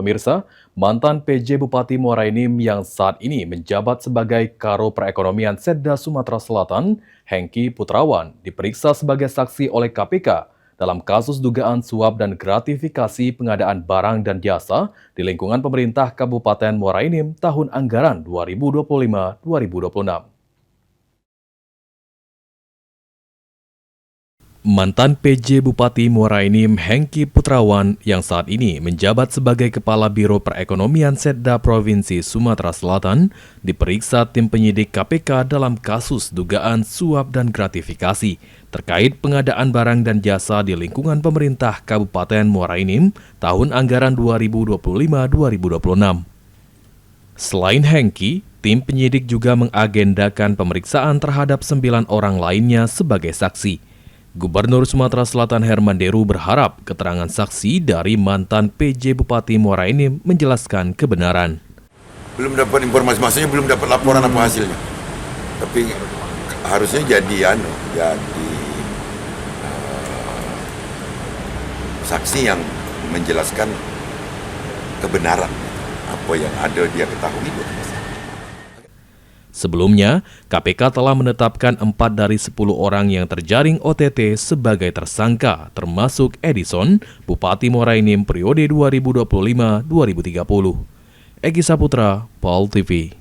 Pemirsa, mantan PJ Bupati Muara Enim yang saat ini menjabat sebagai Karo Perekonomian Setda Sumatera Selatan, Hengki Putrawan, diperiksa sebagai saksi oleh KPK dalam kasus dugaan suap dan gratifikasi pengadaan barang dan jasa di lingkungan pemerintah Kabupaten Muara Enim tahun anggaran 2025-2026. Mantan PJ Bupati Muara Enim Hengki Putrawan yang saat ini menjabat sebagai Kepala Biro Perekonomian Setda Provinsi Sumatera Selatan diperiksa tim penyidik KPK dalam kasus dugaan suap dan gratifikasi terkait pengadaan barang dan jasa di lingkungan pemerintah Kabupaten Muara Enim tahun anggaran 2025-2026. Selain Hengki, tim penyidik juga mengagendakan pemeriksaan terhadap 9 orang lainnya sebagai saksi. Gubernur Sumatera Selatan Herman Deru berharap keterangan saksi dari mantan PJ Bupati Muara Enim menjelaskan kebenaran. Belum dapat informasi, maksudnya belum dapat laporan apa hasilnya. Tapi harusnya jadi saksi yang menjelaskan kebenaran apa yang ada dia ketahui. Sebelumnya, KPK telah menetapkan 4 dari 10 orang yang terjaring OTT sebagai tersangka, termasuk Edison, Bupati Muara Enim periode 2025-2030. Egi Saputra, POL TV.